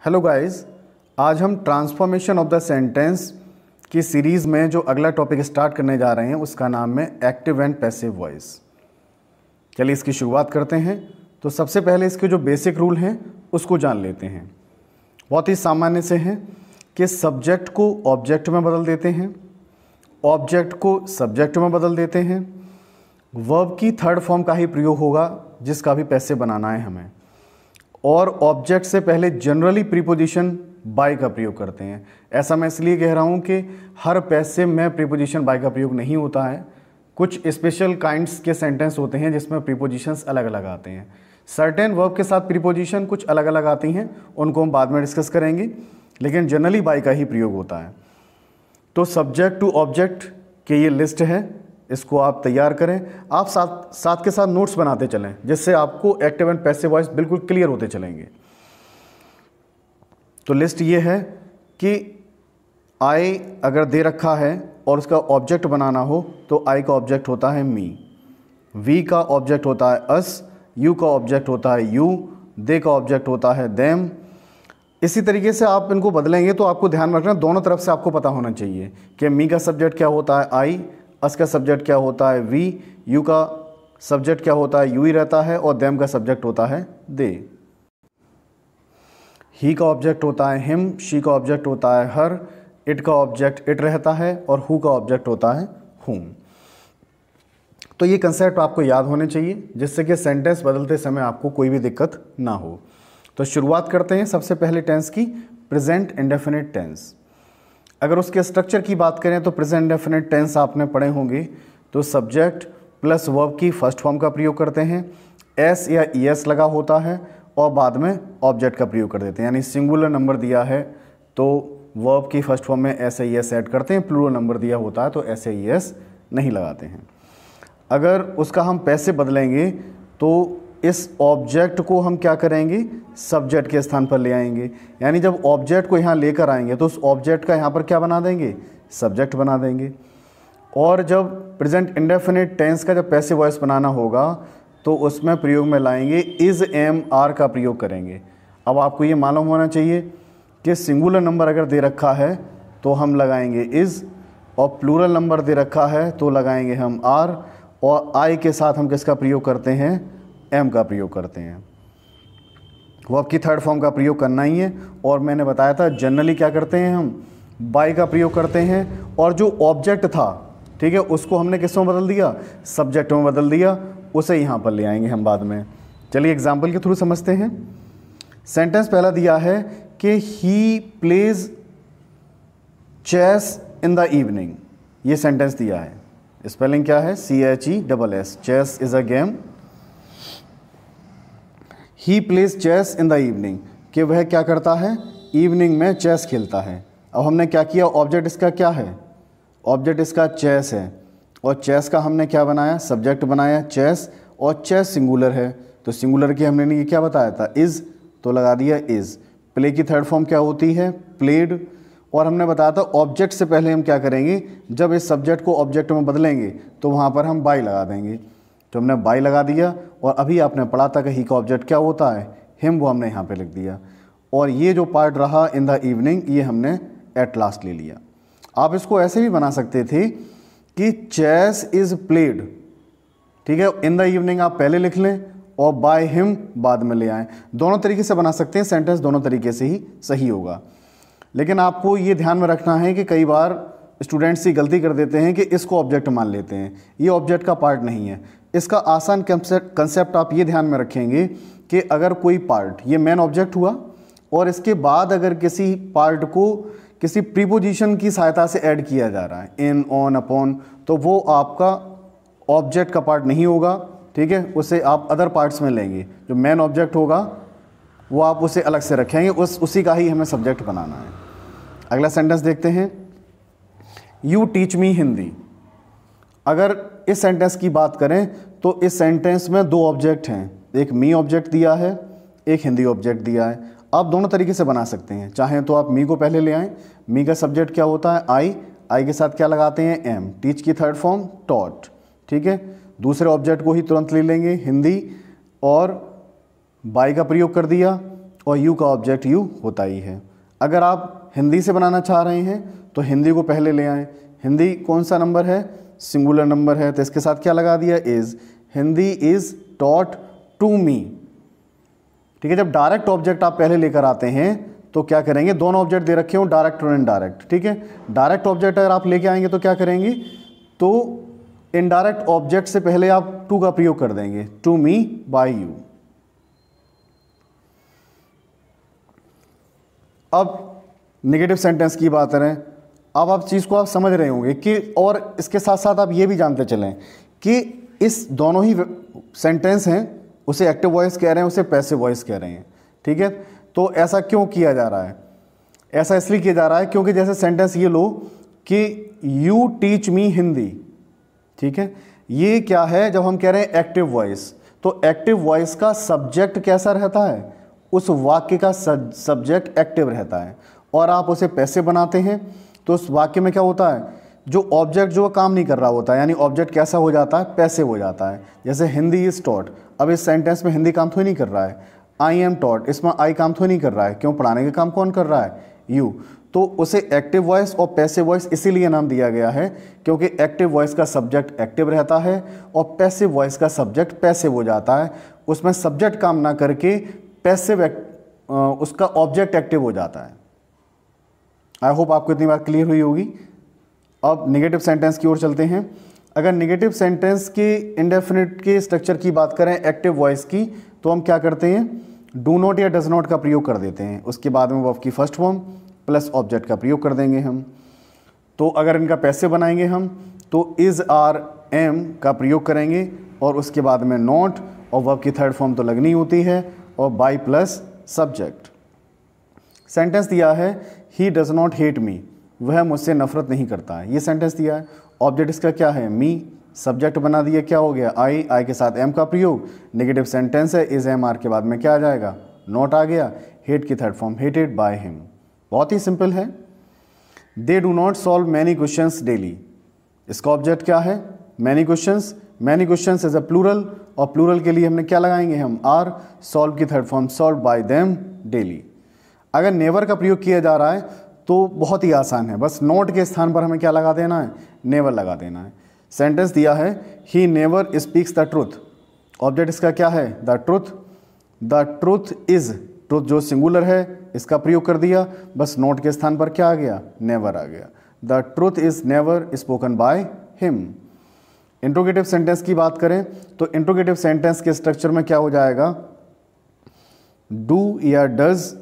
Hello guys, आज हम transformation of the sentence की सीरीज़ में जो अगला टॉपिक स्टार्ट करने जा रहे हैं उसका नाम है एक्टिव एंड पैसिव वॉइस। चलिए इसकी शुरुआत करते हैं। तो सबसे पहले इसके जो बेसिक रूल हैं उसको जान लेते हैं। बहुत ही सामान्य से हैं कि सब्जेक्ट को ऑब्जेक्ट में बदल देते हैं, ऑब्जेक्ट को सब्जेक्ट में बदल देते हैं, वर्ब की थर्ड फॉर्म का ही प्रयोग होगा जिसका भी पैसिव बनाना है हमें, और ऑब्जेक्ट से पहले जनरली प्रीपोजिशन बाय का प्रयोग करते हैं। ऐसा मैं इसलिए कह रहा हूँ कि हर पैसिव में प्रीपोजिशन बाय का प्रयोग नहीं होता है। कुछ स्पेशल काइंड्स के सेंटेंस होते हैं जिसमें प्रीपोजिशंस अलग अलग आते हैं। सर्टेन वर्ब के साथ प्रीपोजिशन कुछ अलग अलग आती हैं, उनको हम बाद में डिस्कस करेंगे, लेकिन जनरली बाय का ही प्रयोग होता है। तो सब्जेक्ट टू ऑब्जेक्ट की ये लिस्ट है, इसको आप तैयार करें। आप साथ के साथ नोट्स बनाते चलें जिससे आपको एक्टिव एंड पैसिव वॉइस बिल्कुल क्लियर होते चलेंगे। तो लिस्ट ये है कि आई अगर दे रखा है और उसका ऑब्जेक्ट बनाना हो तो आई का ऑब्जेक्ट होता है मी, वी का ऑब्जेक्ट होता है अस, यू का ऑब्जेक्ट होता है यू, दे का ऑब्जेक्ट होता है देम। इसी तरीके से आप इनको बदलेंगे तो आपको ध्यान रखना दोनों तरफ से आपको पता होना चाहिए कि मी का सब्जेक्ट क्या होता है आई, अस का सब्जेक्ट क्या होता है वी, यू का सब्जेक्ट क्या होता है यू ही रहता है, और देम का सब्जेक्ट होता है दे। ही का ऑब्जेक्ट होता है हिम, शी का ऑब्जेक्ट होता है हर, इट का ऑब्जेक्ट इट रहता है, और हु का ऑब्जेक्ट होता है हुम। तो ये कंसेप्ट आपको याद होने चाहिए जिससे कि सेंटेंस बदलते समय आपको कोई भी दिक्कत ना हो। तो शुरुआत करते हैं सबसे पहले टेंस की, प्रेजेंट इंडेफिनिट टेंस। अगर उसके स्ट्रक्चर की बात करें तो प्रेजेंट इंडेफिनिट टेंस आपने पढ़े होंगे। तो सब्जेक्ट प्लस वर्ब की फर्स्ट फॉर्म का प्रयोग करते हैं, एस या ई एस लगा होता है, और बाद में ऑब्जेक्ट का प्रयोग कर देते हैं। यानी सिंगुलर नंबर दिया है तो वर्ब की फर्स्ट फॉर्म में एस ई एस ऐड करते हैं, प्लूरल नंबर दिया होता है तो एस ई एस नहीं लगाते हैं। अगर उसका हम पैसिव बदलेंगे तो इस ऑब्जेक्ट को हम क्या करेंगे, सब्जेक्ट के स्थान पर ले आएंगे। यानी जब ऑब्जेक्ट को यहाँ लेकर आएंगे तो उस ऑब्जेक्ट का यहाँ पर क्या बना देंगे, सब्जेक्ट बना देंगे। और जब प्रेजेंट इंडेफिनिट टेंस का जब पैसिव वॉइस बनाना होगा तो उसमें प्रयोग में लाएंगे इज़ एम आर का प्रयोग करेंगे। अब आपको ये मालूम होना चाहिए कि सिंगुलर नंबर अगर दे रखा है तो हम लगाएंगे इज़, और प्लूरल नंबर दे रखा है तो लगाएंगे हम आर, और आई के साथ हम किसका प्रयोग करते हैं, एम का प्रयोग करते हैं। वर्ब की थर्ड फॉर्म का प्रयोग करना ही है। और मैंने बताया था जनरली क्या करते हैं हम, बाय का प्रयोग करते हैं, और जो ऑब्जेक्ट था ठीक है उसको हमने किस में बदल दिया, सब्जेक्ट में बदल दिया, उसे यहाँ पर ले आएंगे हम बाद में। चलिए एग्जाम्पल के थ्रू समझते हैं। सेंटेंस पहला दिया है कि he plays chess in the evening. ये सेंटेंस दिया है, स्पेलिंग क्या है, CHESS, chess is a game. He plays chess in the evening, कि वह क्या करता है, इवनिंग में चेस खेलता है। अब हमने क्या किया, ऑब्जेक्ट इसका क्या है, ऑब्जेक्ट इसका चेस है, और चेस का हमने क्या बनाया, सब्जेक्ट बनाया चेस, और चेस सिंगुलर है तो सिंगुलर की हमने ये क्या बताया था, इज़, तो लगा दिया इज़। प्ले की थर्ड फॉर्म क्या होती है, प्लेड। और हमने बताया था ऑब्जेक्ट से पहले हम क्या करेंगे, जब इस सब्जेक्ट को ऑब्जेक्ट में बदलेंगे तो वहाँ पर हम बाय लगा देंगे। तो हमने बाय लगा दिया, और अभी आपने पढ़ा था कि ही का ऑब्जेक्ट क्या होता है, हिम, वो हमने यहाँ पे लिख दिया। और ये जो पार्ट रहा इन द इवनिंग, ये हमने एट लास्ट ले लिया। आप इसको ऐसे भी बना सकते थे कि चेस इज़ प्लेड, ठीक है, इन द इवनिंग आप पहले लिख लें और बाय हिम बाद में ले आएँ। दोनों तरीके से बना सकते हैं, सेंटेंस दोनों तरीके से ही सही होगा। लेकिन आपको ये ध्यान में रखना है कि कई बार स्टूडेंट्स ही गलती कर देते हैं कि इसको ऑब्जेक्ट मान लेते हैं, ये ऑब्जेक्ट का पार्ट नहीं है। इसका आसान कंसेप्ट आप ये ध्यान में रखेंगे कि अगर कोई पार्ट, ये मेन ऑब्जेक्ट हुआ, और इसके बाद अगर किसी पार्ट को किसी प्रीपोजिशन की सहायता से ऐड किया जा रहा है, इन, ऑन, अपॉन, तो वो आपका ऑब्जेक्ट का पार्ट नहीं होगा, ठीक है, उसे आप अदर पार्ट्स में लेंगे। जो मेन ऑब्जेक्ट होगा वो आप उसे अलग से रखेंगे, उसी का ही हमें सब्जेक्ट बनाना है। अगला सेंटेंस देखते हैं, यू टीच मी हिंदी। अगर इस सेंटेंस की बात करें तो इस सेंटेंस में दो ऑब्जेक्ट हैं, एक मी ऑब्जेक्ट दिया है, एक हिंदी ऑब्जेक्ट दिया है। आप दोनों तरीके से बना सकते हैं, चाहें तो आप मी को पहले ले आएँ, मी का सब्जेक्ट क्या होता है आई, आई के साथ क्या लगाते हैं एम, टीच की थर्ड फॉर्म टॉट, ठीक है। दूसरे ऑब्जेक्ट को ही तुरंत ले लेंगे हिंदी, और बाय का प्रयोग कर दिया, और यू का ऑब्जेक्ट यू होता ही है। अगर आप हिंदी से बनाना चाह रहे हैं तो हिंदी को पहले ले आएँ। हिंदी कौन सा नंबर है? सिंगुलर नंबर है, तो इसके साथ क्या लगा दिया? Is. Hindi is taught to me. ठीक है, जब डायरेक्ट ऑब्जेक्ट आप पहले लेकर आते हैं तो क्या करेंगे? दोनों ऑब्जेक्ट दे रखे हो, डायरेक्ट और इनडायरेक्ट। ठीक है, डायरेक्ट ऑब्जेक्ट अगर आप लेके आएंगे तो क्या करेंगे? तो इनडायरेक्ट ऑब्जेक्ट से पहले आप टू का प्रयोग कर देंगे, टू मी बाय यू। अब नेगेटिव सेंटेंस की बात करें। अब आप चीज़ को आप समझ रहे होंगे कि, और इसके साथ साथ आप ये भी जानते चलें कि इस दोनों ही सेंटेंस हैं, उसे एक्टिव वॉइस कह रहे हैं, उसे पैसिव वॉइस कह रहे हैं। ठीक है, तो ऐसा क्यों किया जा रहा है? ऐसा इसलिए किया जा रहा है क्योंकि जैसे सेंटेंस ये लो कि यू टीच मी हिंदी। ठीक है, ये क्या है? जब हम कह रहे हैं एक्टिव वॉइस, तो एक्टिव वॉइस का सब्जेक्ट कैसा रहता है? उस वाक्य का सब्जेक्ट एक्टिव रहता है, और आप उसे पैसिव बनाते हैं तो उस वाक्य में क्या होता है? जो ऑब्जेक्ट जो काम नहीं कर रहा होता है, यानी ऑब्जेक्ट कैसा हो जाता है? पैसिव हो जाता है। जैसे हिंदी इज टॉट, अब इस सेंटेंस में हिंदी काम थोड़ी नहीं कर रहा है। आई एम टॉट, इसमें आई काम थोड़ी नहीं कर रहा है। क्यों? पढ़ाने का काम कौन कर रहा है? यू। तो उसे एक्टिव वॉइस और पैसिव वॉइस इसीलिए नाम दिया गया है क्योंकि एक्टिव वॉइस का सब्जेक्ट एक्टिव रहता है और पैसिव वॉइस का सब्जेक्ट पैसिव हो जाता है। उसमें सब्जेक्ट काम ना करके पैसिव उसका ऑब्जेक्ट एक्टिव हो जाता है। आई होप आपको इतनी बात क्लियर हुई होगी। अब नेगेटिव सेंटेंस की ओर चलते हैं। अगर नेगेटिव सेंटेंस के इंडेफिनिट के स्ट्रक्चर की बात करें एक्टिव वॉइस की, तो हम क्या करते हैं? डू नॉट या डज नॉट का प्रयोग कर देते हैं। उसके बाद में वर्ब की फर्स्ट फॉर्म प्लस ऑब्जेक्ट का प्रयोग कर देंगे हम। तो अगर इनका पैसिव बनाएंगे हम तो इज़ आर एम का प्रयोग करेंगे और उसके बाद में नॉट, और वर्ब की थर्ड फॉर्म तो लगनी होती है, और बाय प्लस सब्जेक्ट। सेंटेंस दिया है he does not hate me, वह मुझसे नफरत नहीं करता है। ये सेंटेंस दिया है। ऑब्जेक्ट इसका क्या है? मी। सब्जेक्ट बना दिया, क्या हो गया? आई। आई के साथ एम का प्रयोग। नेगेटिव सेंटेंस है, इज एम आर के बाद में क्या आ जाएगा? नॉट आ गया। हेट की third form hated by him. बहुत ही सिंपल है। They do not solve many questions daily, इसका ऑब्जेक्ट क्या है? Many questions. Many questions is a plural, और प्लूरल के लिए हमने क्या लगाएंगे हम? आर। सॉल्व की third form solve by them daily. अगर नेवर का प्रयोग किया जा रहा है तो बहुत ही आसान है, बस नॉट के स्थान पर हमें क्या लगा देना है? नेवर लगा देना है। सेंटेंस दिया है he never speaks the truth, object इसका क्या है? The truth. The truth is, truth जो सिंगुलर है इसका प्रयोग कर दिया, बस नॉट के स्थान पर क्या आ गया? नेवर आ गया। The truth is never spoken by him. Interrogative sentence की बात करें तो इंट्रोगेटिव सेंटेंस के स्ट्रक्चर में क्या हो जाएगा? डू या डज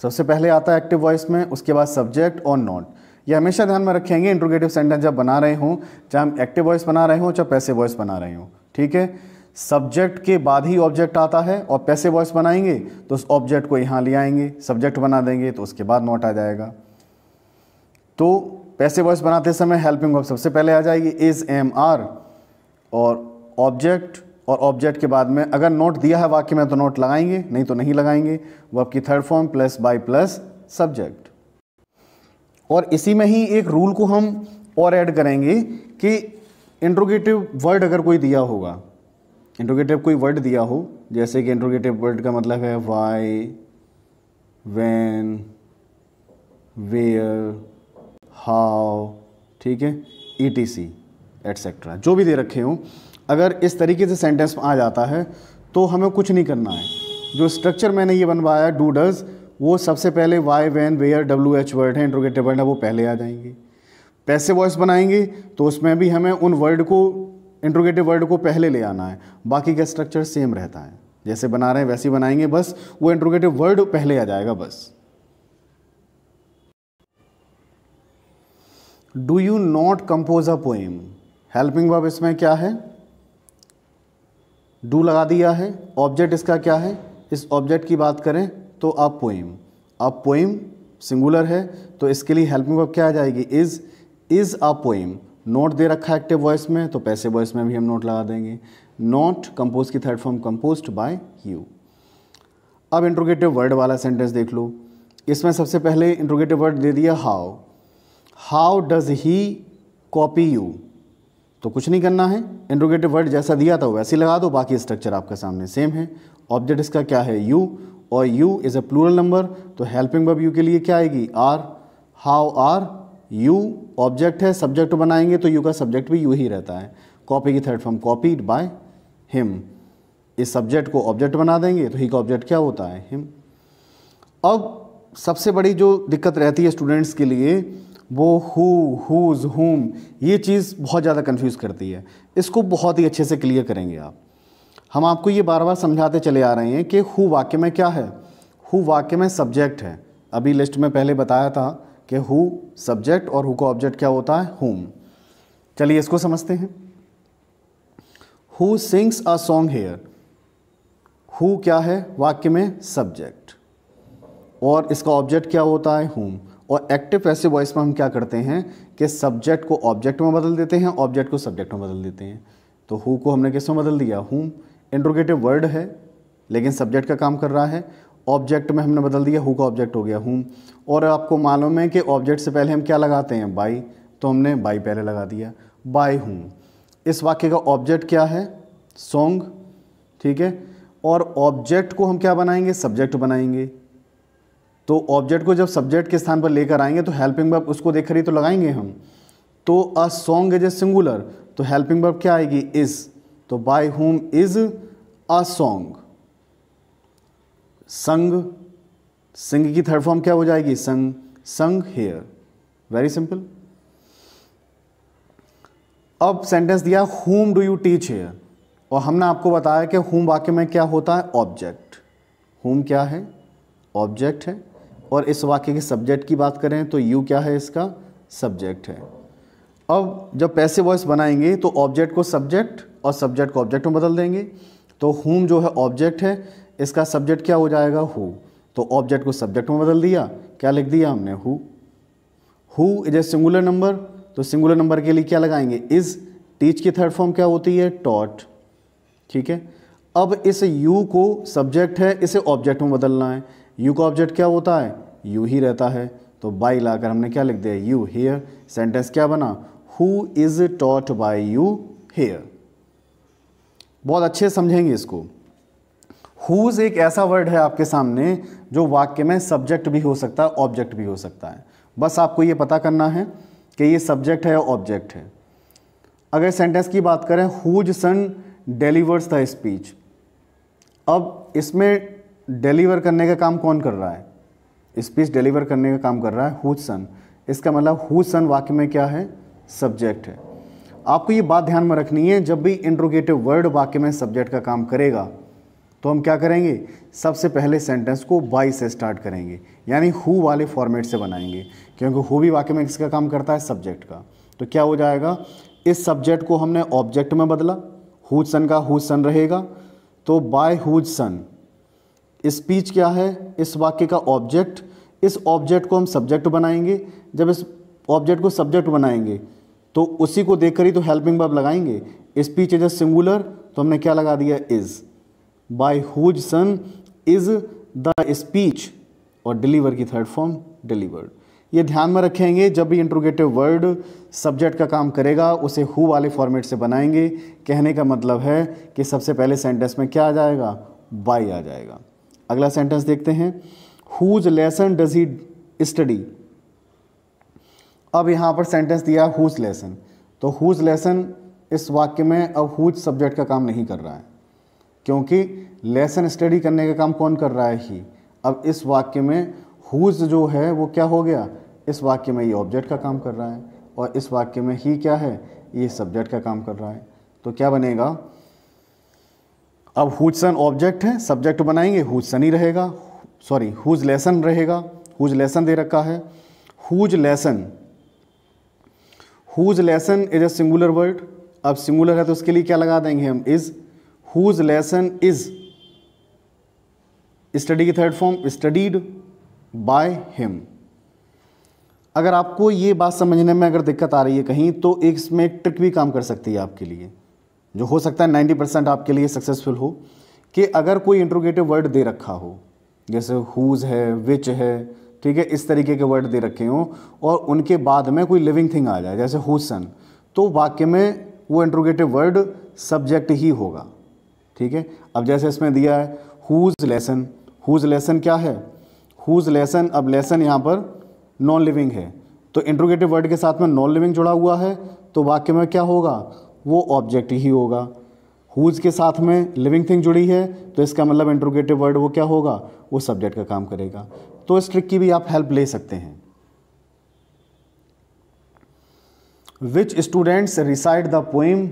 सबसे पहले आता है एक्टिव वॉइस में, उसके बाद सब्जेक्ट और नॉट। ये हमेशा ध्यान में रखेंगे इंट्रोगेटिव सेंटेंस जब बना रहे हों, चाहे हम एक्टिव वॉइस बना रहे हों चाहे पैसिव वॉइस बना रहे हों। ठीक है, सब्जेक्ट के बाद ही ऑब्जेक्ट आता है, और पैसिव वॉइस बनाएंगे तो उस ऑब्जेक्ट को यहाँ ले आएंगे, सब्जेक्ट बना देंगे तो उसके बाद नॉट आ जाएगा। तो पैसिव वॉइस बनाते समय हेल्पिंग वर्ब सबसे पहले आ जाएगी, इज एम आर, और ऑब्जेक्ट के बाद में अगर नोट दिया है वाक्य में तो नोट लगाएंगे, नहीं तो नहीं लगाएंगे। वर्ब की third form plus by plus subject. और इसी में ही एक रूल को हम और ऐड करेंगे कि इंट्रोगेटिव वर्ड अगर कोई दिया होगा, इंट्रोगेटिव कोई वर्ड दिया हो, जैसे कि इंट्रोगेटिव वर्ड का मतलब है वाई, व्हेन, वेयर, हाउ, ठीक है, ETC एटसेट्रा, जो भी दे रखे हों, अगर इस तरीके से सेंटेंस में आ जाता है तो हमें कुछ नहीं करना है। जो स्ट्रक्चर मैंने ये बनवाया डू डज, वो सबसे पहले why, when, where, WH word है, इंट्रोगेटिव वर्ड है, वो पहले आ जाएंगे। पैसिव वॉइस बनाएंगे तो उसमें भी हमें उन वर्ड को, इंट्रोगेटिव वर्ड को पहले ले आना है। बाकी का स्ट्रक्चर सेम रहता है, जैसे बना रहे हैं वैसे ही बनाएंगे, बस वो इंट्रोगेटिव वर्ड पहले आ जाएगा बस। Do you not compose a poem, helping verb इसमें क्या है? डू लगा दिया है, ऑब्जेक्ट इसका क्या है? इस ऑब्जेक्ट की बात करें तो आप पोएम, आप पोएम सिंगुलर है तो इसके लिए हेल्पिंग वर्ब क्या आ जाएगी? Is a poem. नोट दे रखा है एक्टिव वॉइस में तो पैसिव वॉइस में भी हम नोट लगा देंगे। नॉट कंपोज की third form composed bye you. अब इंट्रोगेटिव वर्ड वाला सेंटेंस देख लो, इसमें सबसे पहले इंट्रोगेटिव वर्ड दे दिया how. How does he copy you, तो कुछ नहीं करना है, इंट्रोगेटिव वर्ड जैसा दिया था वैसे ही लगा दो, बाकी स्ट्रक्चर आपके सामने सेम है। ऑब्जेक्ट इसका क्या है? यू, और you is a plural number, तो हेल्पिंग वर्ब यू के लिए क्या आएगी? Are. How are you object है, सब्जेक्ट बनाएंगे तो यू का सब्जेक्ट भी यू ही रहता है। कॉपी की third form copied by him, इस सब्जेक्ट को ऑब्जेक्ट बना देंगे तो ही का ऑब्जेक्ट क्या होता है? हिम। अब सबसे बड़ी जो दिक्कत रहती है स्टूडेंट्स के लिए वो हु, हुज, हुम, ये चीज़ बहुत ज़्यादा कंफ्यूज करती है। इसको बहुत ही अच्छे से क्लियर करेंगे आप। हम आपको ये बार बार समझाते चले आ रहे हैं कि हु वाक्य में क्या है? हु वाक्य में सब्जेक्ट है। अभी लिस्ट में पहले बताया था कि हु सब्जेक्ट और हु का ऑब्जेक्ट क्या होता है? हुम। चलिए इसको समझते हैं। Who sings a song here, who क्या है वाक्य में? सब्जेक्ट, और इसका ऑब्जेक्ट क्या होता है? हुम। और एक्टिव पैसिव वॉइस में हम क्या करते हैं कि सब्जेक्ट को ऑब्जेक्ट में बदल देते हैं, ऑब्जेक्ट को सब्जेक्ट में बदल देते हैं। तो हु को हमने किस में बदल दिया? हुम। इंट्रोगेटिव वर्ड है लेकिन सब्जेक्ट का काम कर रहा है, ऑब्जेक्ट में हमने बदल दिया, हु का ऑब्जेक्ट हो गया हुम। और आपको मालूम है कि ऑब्जेक्ट से पहले हम क्या लगाते हैं? बाई, तो हमने बाई पहले लगा दिया, बाय हुम। इस वाक्य का ऑब्जेक्ट क्या है? सॉन्ग, ठीक है। और ऑब्जेक्ट को हम क्या बनाएंगे? सब्जेक्ट बनाएंगे। तो ऑब्जेक्ट को जब सब्जेक्ट के स्थान पर लेकर आएंगे तो हेल्पिंग वर्ब उसको देखकर ही तो लगाएंगे हम। तो a song is a singular, तो हेल्पिंग वर्ब क्या आएगी? इज। तो by whom is a song. संग, सिंग की थर्ड फॉर्म क्या हो जाएगी? संग, संग हेयर। Very simple. अब सेंटेंस दिया हुम डू यू टीच हेयर, और हमने आपको बताया कि हुम वाक्य में क्या होता है? ऑब्जेक्ट। हुम क्या है? ऑब्जेक्ट है। और इस वाक्य के सब्जेक्ट की बात करें तो यू क्या है? इसका सब्जेक्ट है। अब जब पैसिव वॉइस बनाएंगे तो ऑब्जेक्ट को सब्जेक्ट और सब्जेक्ट को ऑब्जेक्ट में बदल देंगे। तो हुम जो है ऑब्जेक्ट है, इसका सब्जेक्ट क्या हो जाएगा? हु। तो ऑब्जेक्ट को सब्जेक्ट में बदल दिया, क्या लिख दिया हमने? Who. Who is a singular number, तो सिंगुलर नंबर के लिए क्या लगाएंगे? इज। टीच की थर्ड फॉर्म क्या होती है? टॉट, ठीक है। अब इस यू को सब्जेक्ट है, इसे ऑब्जेक्ट में बदलना है। यू का ऑब्जेक्ट क्या होता है? यू ही रहता है। तो बाई लाकर हमने क्या लिख दिया? You hair. सेंटेंस क्या बना? Who is taught by you here. बहुत अच्छे समझेंगे इसको। हुज एक ऐसा वर्ड है आपके सामने जो वाक्य में सब्जेक्ट भी हो सकता है, ऑब्जेक्ट भी हो सकता है। बस आपको ये पता करना है कि ये सब्जेक्ट है या ऑब्जेक्ट है। अगर सेंटेंस की बात करें, whose son delivers the speech. अब इसमें डिलीवर करने का काम कौन कर रहा है? स्पीच डिलीवर करने का काम कर रहा है हुज सन। इसका मतलब हुज सन वाक्य में क्या है? सब्जेक्ट है। आपको ये बात ध्यान में रखनी है, जब भी इंट्रोगेटिव वर्ड वाक्य में सब्जेक्ट का काम करेगा तो हम क्या करेंगे? सबसे पहले सेंटेंस को बाई से स्टार्ट करेंगे, यानी हु वाले फॉर्मेट से बनाएंगे, क्योंकि हु भी वाक्य में किसका काम करता है? सब्जेक्ट का। तो क्या हो जाएगा? इस सब्जेक्ट को हमने ऑब्जेक्ट में बदला, हुज सन का हुज सन रहेगा, तो बाय हुज सन। स्पीच क्या है? इस वाक्य का ऑब्जेक्ट। इस ऑब्जेक्ट को हम सब्जेक्ट बनाएंगे। जब इस ऑब्जेक्ट को सब्जेक्ट बनाएंगे तो उसी को देखकर ही तो हेल्पिंग वर्ब लगाएंगे। स्पीच इज अ सिंगुलर, तो हमने क्या लगा दिया? Is. By whose son is the speech, और डिलीवर की थर्ड फॉर्म डिलीवर्ड। ये ध्यान में रखेंगे, जब भी इंट्रोगेटिव वर्ड सब्जेक्ट का काम करेगा उसे हु वाले फॉर्मेट से बनाएंगे। कहने का मतलब है कि सबसे पहले सेंटेंस में क्या आ जाएगा? बाय आ जाएगा। अगला सेंटेंस देखते हैं, whose lesson does he study. अब यहाँ पर सेंटेंस दिया हुज लेसन, तो हुज लेसन इस वाक्य में अब हुज सब्जेक्ट का काम नहीं कर रहा है, क्योंकि लेसन स्टडी करने का काम कौन कर रहा है? ही। अब इस वाक्य में हुज जो है वो क्या हो गया? इस वाक्य में ये ऑब्जेक्ट का काम कर रहा है, और इस वाक्य में ही क्या है? ये सब्जेक्ट का काम कर रहा है। तो क्या बनेगा? अब हुज सन ऑब्जेक्ट है, सब्जेक्ट बनाएंगे, हुज सन ही रहेगा, सॉरी हुज लेसन रहेगा। हुज लेसन दे रखा है, whose lesson. Whose lesson is a singular word. अब सिंगुलर है तो उसके लिए क्या लगा देंगे हम? Is. Whose lesson is. Study की third form studied by him. अगर आपको ये बात समझने में अगर दिक्कत आ रही है कहीं, तो एक इसमें एक ट्रिक भी काम कर सकती है आपके लिए, जो हो सकता है 90% आपके लिए सक्सेसफुल हो। कि अगर कोई इंट्रोगेटिव वर्ड दे रखा हो, जैसे हुज है, विच है, ठीक है, इस तरीके के वर्ड दे रखे हों, और उनके बाद में कोई लिविंग थिंग आ जाए जैसे हुज सन, तो वाक्य में वो इंट्रोगेटिव वर्ड सब्जेक्ट ही होगा, ठीक है। अब जैसे इसमें दिया है हुज लेसन, हुज लेसन क्या है, हुज लेसन। अब लेसन यहाँ पर नॉन लिविंग है, तो इंट्रोगेटिव वर्ड के साथ में नॉन लिविंग जुड़ा हुआ है, तो वाक्य में क्या होगा, वो ऑब्जेक्ट ही होगा। हुज के साथ में लिविंग थिंग जुड़ी है, तो इसका मतलब इंट्रोगेटिव वर्ड वो क्या होगा, वो सब्जेक्ट का काम करेगा। तो इस ट्रिक की भी आप हेल्प ले सकते हैं। Which students recite the poem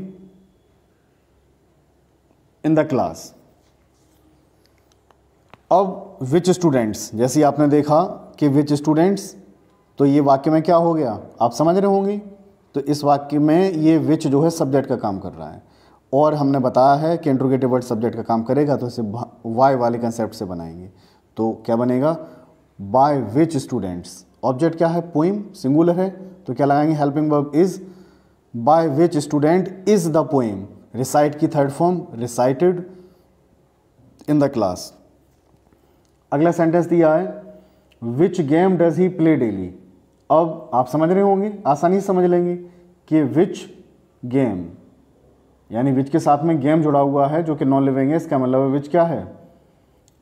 in the class. अब विच स्टूडेंट्स, जैसे आपने देखा कि विच स्टूडेंट्स, तो ये वाक्य में क्या हो गया, आप समझ रहे होंगे। तो इस वाक्य में ये विच जो है सब्जेक्ट का काम कर रहा है, और हमने बताया है कि इंट्रोगेटिव वर्ड सब्जेक्ट का काम करेगा, तो इसे वाई वाले कंसेप्ट से बनाएंगे। तो क्या बनेगा, बाय विच स्टूडेंट्स। ऑब्जेक्ट क्या है, पोइम, सिंगुलर है, तो क्या लगाएंगे, helping verb is. By which student is the poem, recite की third form recited in the class. अगला सेंटेंस दिया है, which game does he play daily. अब आप समझ रहे होंगे, आसानी से समझ लेंगे कि विच गेम, यानी विच के साथ में गेम जुड़ा हुआ है जो कि नॉन लिविंग है, इसका मतलब विच क्या है,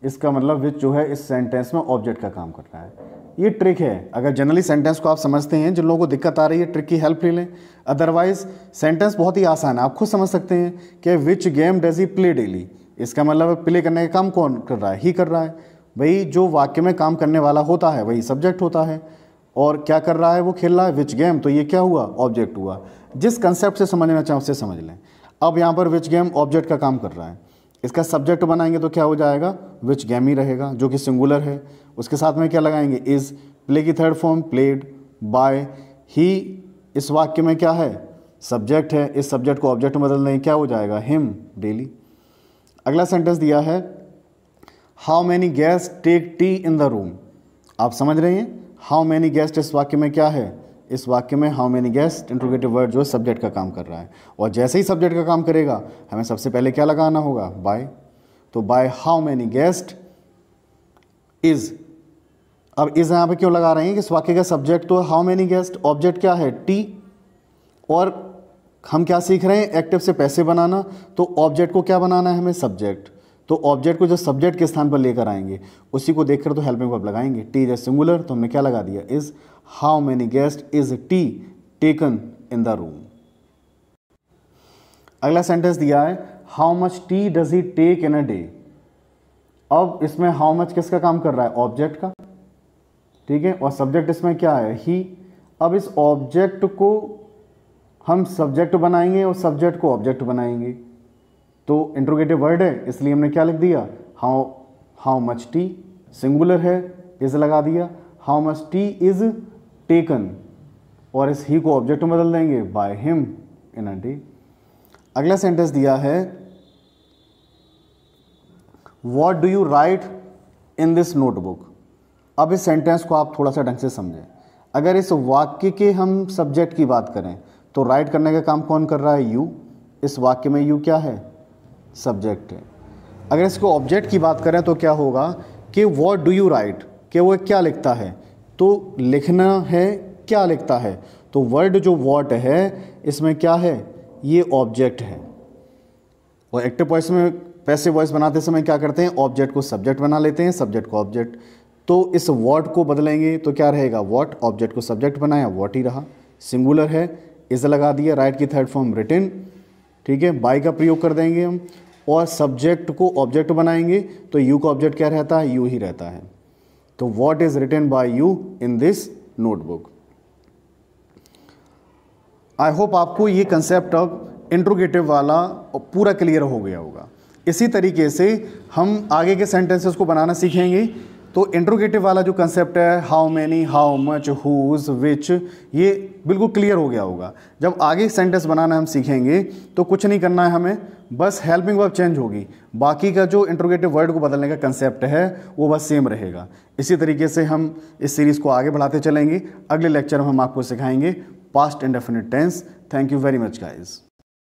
इसका मतलब विच जो है इस सेंटेंस में ऑब्जेक्ट का काम कर रहा है। ये ट्रिक है, अगर जनरली सेंटेंस को आप समझते हैं, जिन लोगों को दिक्कत आ रही है ट्रिक की हेल्प ले लें, अदरवाइज सेंटेंस बहुत ही आसान है, आप खुद समझ सकते हैं कि विच game does he play daily, इसका मतलब प्ले करने का काम कौन कर रहा है, ही कर रहा है। भाई जो वाक्य में काम करने वाला होता है वही सब्जेक्ट होता है, और क्या कर रहा है, वो खेल रहा है विच गेम, तो ये क्या हुआ, ऑब्जेक्ट हुआ। जिस कंसेप्ट से समझना चाहें उससे समझ लें। अब यहाँ पर विच गेम ऑब्जेक्ट का काम कर रहा है, इसका सब्जेक्ट बनाएंगे तो क्या हो जाएगा, विच गेम ही रहेगा, जो कि सिंगुलर है। उसके साथ में क्या लगाएंगे, इज। प्ले की थर्ड फॉर्म प्लेड। बाय ही इस वाक्य में क्या है, सब्जेक्ट है, इस सब्जेक्ट को ऑब्जेक्ट में बदल देंगे, क्या हो जाएगा, हिम डेली। अगला सेंटेंस दिया है, how many guest take tea in the room. आप समझ रहे हैं, हाउ मैनी गेस्ट इस वाक्य में क्या है, इस वाक्य में how many guest interrogative word जो है सब्जेक्ट का काम कर रहा है, और जैसे ही सब्जेक्ट का काम करेगा हमें सबसे पहले क्या लगाना होगा, बाय। तो by how many guest is. अब इज यहाँ पे क्यों लगा रहे हैं कि इस वाक्य का सब्जेक्ट तो हाउ मैनी गेस्ट, ऑब्जेक्ट क्या है, टी, और हम क्या सीख रहे हैं, एक्टिव से पैसिव बनाना, तो ऑब्जेक्ट को क्या बनाना है हमें, सब्जेक्ट। तो ऑब्जेक्ट को जो सब्जेक्ट के स्थान पर लेकर आएंगे उसी को देखकर तो हेल्पिंग वर्ब लगाएंगे। टी इज सिंगुलर, तो हमने क्या लगा दिया, is. How many guest is tea taken in the room. अगला सेंटेंस दिया है, how much tea does he take in a day. अब इसमें हाउ मच किसका काम कर रहा है, ऑब्जेक्ट का, ठीक है, और सब्जेक्ट इसमें क्या है, ही। अब इस ऑब्जेक्ट को हम सब्जेक्ट बनाएंगे और सब्जेक्ट को ऑब्जेक्ट बनाएंगे, तो इंट्रोगेटिव वर्ड है इसलिए हमने क्या लिख दिया, हाउ मच टी, सिंगुलर है, इज लगा दिया। How much T is taken, और इस ही को ऑब्जेक्ट में बदल देंगे, by him in a day. अगला सेंटेंस दिया है, what do you right in this notebook. अब इस सेंटेंस को आप थोड़ा सा ढंग से समझें। अगर इस वाक्य के हम सब्जेक्ट की बात करें तो राइट करने का काम कौन कर रहा है, यू। इस वाक्य में यू क्या है, सब्जेक्ट है। अगर इसको ऑब्जेक्ट की बात करें तो क्या होगा कि व्हाट डू यू राइट, कि वो क्या लिखता है, तो लिखना है, क्या लिखता है, तो वर्ड जो व्हाट है इसमें क्या है, ये ऑब्जेक्ट है। और एक्टिव वॉइस में पैसिव वॉइस बनाते समय क्या करते हैं, ऑब्जेक्ट को सब्जेक्ट बना लेते हैं, सब्जेक्ट को ऑब्जेक्ट। तो इस व्हाट को बदलेंगे तो क्या रहेगा, व्हाट, ऑब्जेक्ट को सब्जेक्ट बनाया, व्हाट ही रहा, सिंगुलर है, इज लगा दिया, राइट की थर्ड फॉर्म रिटन, ठीक है, बाय का प्रयोग कर देंगे हम, और सब्जेक्ट को ऑब्जेक्ट बनाएंगे तो यू का ऑब्जेक्ट क्या रहता है, यू ही रहता है। तो what is written by you in this notebook. I hope आपको ये कंसेप्ट अब इंट्रोगेटिव वाला पूरा क्लियर हो गया होगा। इसी तरीके से हम आगे के सेंटेंसेस को बनाना सीखेंगे। तो इंट्रोगेटिव वाला जो कंसेप्ट है, how many, how much, whose, which, ये बिल्कुल क्लियर हो गया होगा। जब आगे सेंटेंस बनाना हम सीखेंगे तो कुछ नहीं करना है हमें, बस हेल्पिंग वर्ब चेंज होगी, बाकी का जो इंट्रोगेटिव वर्ड को बदलने का कंसेप्ट है वो बस सेम रहेगा। इसी तरीके से हम इस सीरीज़ को आगे बढ़ाते चलेंगे। अगले लेक्चर में हम आपको सिखाएंगे past indefinite tense. Thank you very much guys.